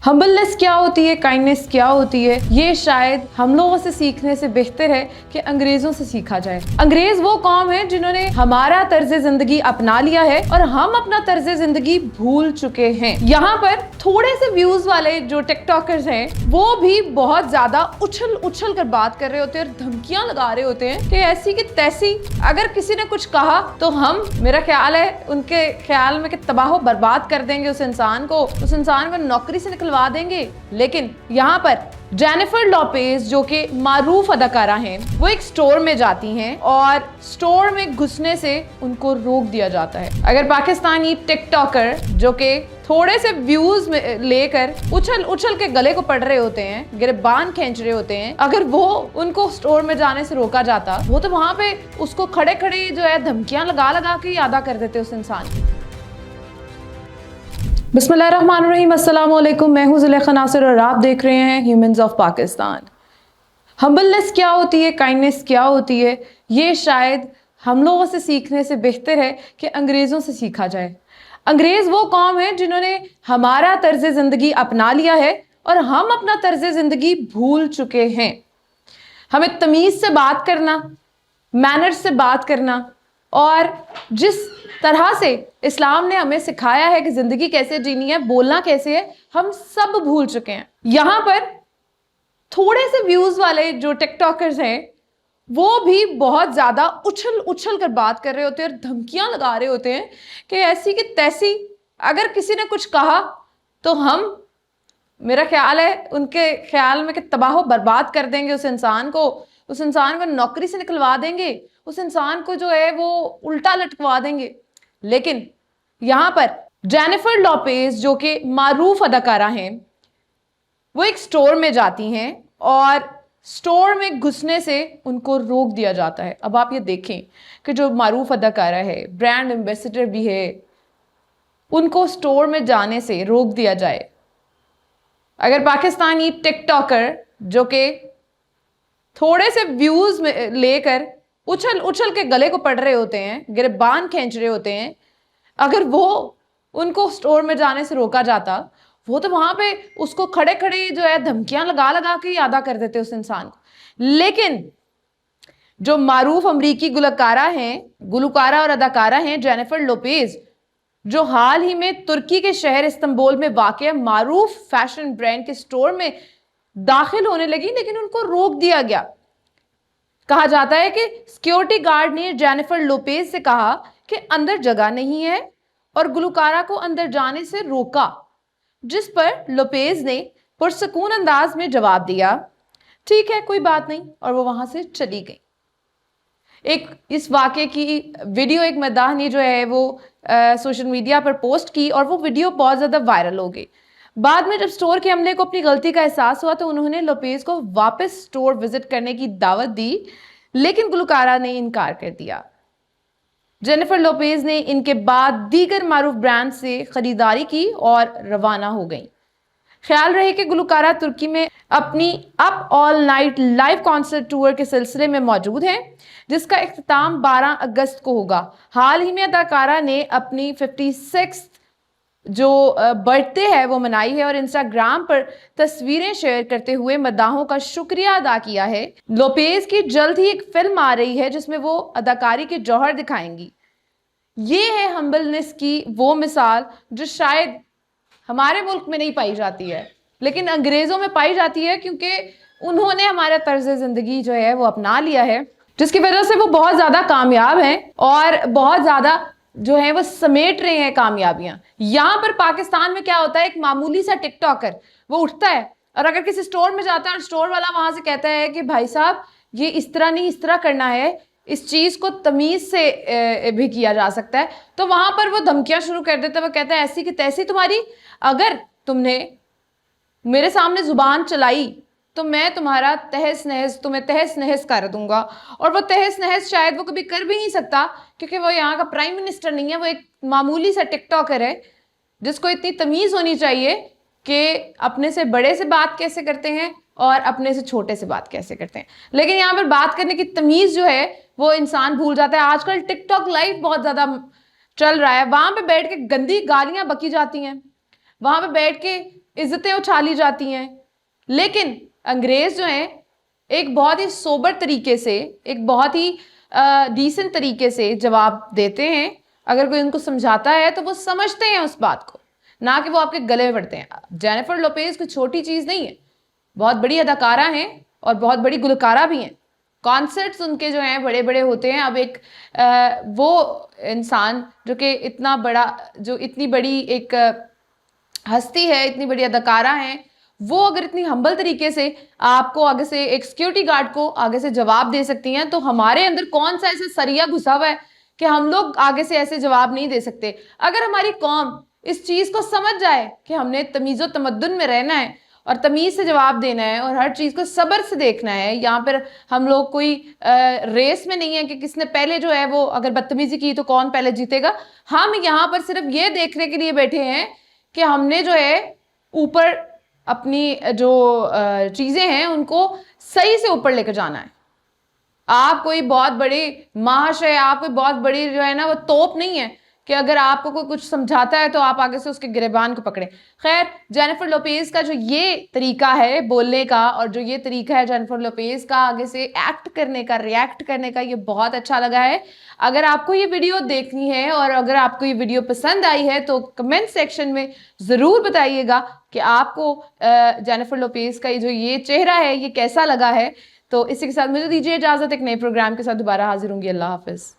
Humbleness क्या होती है, काइंडनेस क्या होती है, ये शायद हम लोगों से सीखने से बेहतर है कि अंग्रेजों से सीखा जाए। अंग्रेज वो कौम है जिन्होंने हमारा तर्ज जिंदगी अपना लिया है और हम अपना तर्ज जिंदगी भूल चुके हैं। यहाँ पर थोड़े से व्यूज वाले जो टिकटॉकर्स हैं वो भी बहुत ज्यादा उछल उछल कर बात कर रहे होते हैं और धमकियां लगा रहे होते हैं कि ऐसी की तैसी अगर किसी ने कुछ कहा तो हम, मेरा ख्याल है उनके ख्याल में कि तबाह बर्बाद कर देंगे उस इंसान को नौकरी से निकलवा देंगे। लेकिन यहाँ पर जेनिफर लोपेज जो कि मारूफ अदाकारा हैं, वो एक स्टोर में जाती हैं और स्टोर में घुसने से उनको रोक दिया जाता है। अगर पाकिस्तानी टिकटॉकर जो कि थोड़े से व्यूज में लेकर उछल उछल के गले को पड़ रहे होते हैं, गिरबान खींच रहे होते हैं, अगर वो उनको स्टोर में जाने से रोका जाता, वो तो वहां पे उसको खड़े खड़े जो है धमकियां लगा लगा के अदा कर देते उस इंसान की। बिस्मिल्लाहिर्रहमानिर्रहीम, अस्सलाम वालेकुम। मैं हूं ज़ुलेखा नासिर और आप देख रहे हैं ह्यूमंस ऑफ पाकिस्तान। हम्बलनेस क्या होती है, काइंडनेस क्या होती है, ये शायद हम लोगों से सीखने से बेहतर है कि अंग्रेज़ों से सीखा जाए। अंग्रेज़ वो कौम है जिन्होंने हमारा तर्ज ज़िंदगी अपना लिया है और हम अपना तर्ज ज़िंदगी भूल चुके हैं। हमें तमीज़ से बात करना, मैनर्स से बात करना और जिस तरह से इस्लाम ने हमें सिखाया है कि जिंदगी कैसे जीनी है, बोलना कैसे है, हम सब भूल चुके हैं। यहाँ पर थोड़े से व्यूज वाले जो टिकटॉकर्स हैं वो भी बहुत ज्यादा उछल उछल कर बात कर रहे होते हैं और धमकियां लगा रहे होते हैं कि ऐसी की तैसी अगर किसी ने कुछ कहा तो हम, मेरा ख्याल है उनके ख्याल में कि तबाह बर्बाद कर देंगे उस इंसान को नौकरी से निकलवा देंगे, उस इंसान को जो है वो उल्टा लटकवा देंगे। लेकिन यहाँ पर जेनिफर लोपेज जो कि मारूफ अदाकारा हैं, वो एक स्टोर में जाती हैं और स्टोर में घुसने से उनको रोक दिया जाता है। अब आप ये देखें कि जो मारूफ अदाकारा है, ब्रांड एम्बेसडर भी है, उनको स्टोर में जाने से रोक दिया जाए। अगर पाकिस्तानी टिकटॉकर जो कि थोड़े से व्यूज में लेकर उछल उछल के गले को पड़ रहे होते हैं, गिरबान खींच रहे होते हैं, अगर वो उनको स्टोर में जाने से रोका जाता, वो तो वहां पे उसको खड़े खड़े जो है धमकियां लगा लगा के अदा कर देते उस इंसान को। लेकिन जो मारूफ अमरीकी गुलकारा और अदाकारा हैं जेनिफर लोपेज, जो हाल ही में तुर्की के शहर इस्तांबुल में वाक़या मारूफ फैशन ब्रांड के स्टोर में दाखिल होने लगी, लेकिन उनको रोक दिया गया। कहा जाता है कि सिक्योरिटी गार्ड ने जेनिफर लोपेज से कहा कि अंदर जगह नहीं है और गुलकारा को अंदर जाने से रोका, जिस पर लोपेज ने पुरसकून अंदाज में जवाब दिया, ठीक है कोई बात नहीं, और वो वहां से चली गई। इस वाक़े की वीडियो एक मद्दाह ने जो है वो सोशल मीडिया पर पोस्ट की और वो वीडियो बहुत ज़्यादा वायरल हो गई। बाद में जब स्टोर के अमले को अपनी गलती का एहसास हुआ तो उन्होंने लोपेज को वापस स्टोर विजिट करने की दावत दी, लेकिन गुलकारा ने इनकार कर दिया। जेनिफर लोपेज ने इनके बाद दीगर मारूफ ब्रांड से खरीदारी की और रवाना हो गई। ख्याल रहे कि गुलकारा तुर्की में अपनी up all night live concert tour के सिलसिले में मौजूद हैं, जिसका इख्तिताम 12 अगस्त को होगा। हाल ही में अदाकारा ने अपनी 56 जो बर्थडे है वो मनाई है और इंस्टाग्राम पर तस्वीरें शेयर करते हुए मद्दाहों का शुक्रिया अदा किया है। लोपेज की जल्द ही एक फिल्म आ रही है जिसमें वो अदाकारी के जौहर दिखाएंगी। ये है हम्बलनेस की वो मिसाल जो शायद हमारे मुल्क में नहीं पाई जाती है, लेकिन अंग्रेजों में पाई जाती है, क्योंकि उन्होंने हमारा तर्ज जिंदगी जो है वो अपना लिया है, जिसकी वजह से वो बहुत ज्यादा कामयाब हैं और बहुत ज्यादा जो है वो समेट रहे हैं कामयाबियां। यहाँ पर पाकिस्तान में क्या होता है, एक मामूली सा टिकटॉकर वो उठता है और अगर किसी स्टोर में जाता है और स्टोर वाला वहां से कहता है कि भाई साहब ये इस तरह नहीं, इस तरह करना है, इस चीज को तमीज से भी किया जा सकता है, तो वहां पर वो धमकियां शुरू कर देता है। वो कहता है ऐसी की तैसी तुम्हारी, अगर तुमने मेरे सामने जुबान चलाई तो मैं तुम्हें तहस नहस कर दूंगा। और वो तहस नहस शायद वो कभी कर भी नहीं सकता, क्योंकि वो यहाँ का प्राइम मिनिस्टर नहीं है, वो एक मामूली सा टिकटॉकर है जिसको इतनी तमीज होनी चाहिए कि अपने से बड़े से बात कैसे करते हैं और अपने से छोटे से बात कैसे करते हैं। लेकिन यहाँ पर बात करने की तमीज जो है वो इंसान भूल जाता है। आजकल टिकटॉक लाइव बहुत ज्यादा चल रहा है, वहां पे बैठ के गंदी गालियां बकी जाती हैं, वहां पे बैठ के इज्जतें उछाली जाती हैं। लेकिन अंग्रेज जो हैं एक बहुत ही सोबर तरीके से, एक बहुत ही डिसेंट तरीके से जवाब देते हैं। अगर कोई उनको समझाता है तो वो समझते हैं उस बात को, ना कि वो आपके गले में पड़ते हैं। जेनिफर लोपेज कोई छोटी चीज़ नहीं है, बहुत बड़ी अदाकारा हैं और बहुत बड़ी गुलकारा भी हैं। कॉन्सर्ट्स उनके जो हैं बड़े बड़े होते हैं। अब एक वो इंसान जो कि इतना बड़ा, जो इतनी बड़ी एक हस्ती है, इतनी बड़ी अदाकारा हैं, वो अगर इतनी हम्बल तरीके से आपको आगे से, एक सिक्योरिटी गार्ड को आगे से जवाब दे सकती हैं, तो हमारे अंदर कौन सा ऐसा सरिया घुसा हुआ है कि हम लोग आगे से ऐसे जवाब नहीं दे सकते। अगर हमारी कौम इस चीज़ को समझ जाए कि हमने तमीज़ व तमद्दुन में रहना है और तमीज़ से जवाब देना है और हर चीज़ को सब्र से देखना है, यहाँ पर हम लोग कोई रेस में नहीं है कि किसने पहले जो है वो अगर बदतमीज़ी की तो कौन पहले जीतेगा। हम यहाँ पर सिर्फ ये देखने के लिए बैठे हैं कि हमने जो है ऊपर अपनी जो चीज़ें हैं उनको सही से ऊपर लेकर जाना है। आप कोई बहुत बड़ी महाशय, आप कोई बहुत बड़ी जो है ना वो तोप नहीं है कि अगर आपको कोई कुछ समझाता है तो आप आगे से उसके गिरेबान को पकड़ें। खैर, जेनिफर लोपेज का जो ये तरीका है बोलने का और जो ये तरीका है जेनिफर लोपेज का आगे से एक्ट करने का, रिएक्ट करने का, ये बहुत अच्छा लगा है। अगर आपको ये वीडियो देखनी है और अगर आपको ये वीडियो पसंद आई है तो कमेंट सेक्शन में ज़रूर बताइएगा कि आपको जेनिफर लोपेज का जो ये चेहरा है ये कैसा लगा है। तो इसी के साथ मुझे दीजिए इजाज़त, एक नए प्रोग्राम के साथ दोबारा हाजिर होंगी। अल्लाह हाफिज़।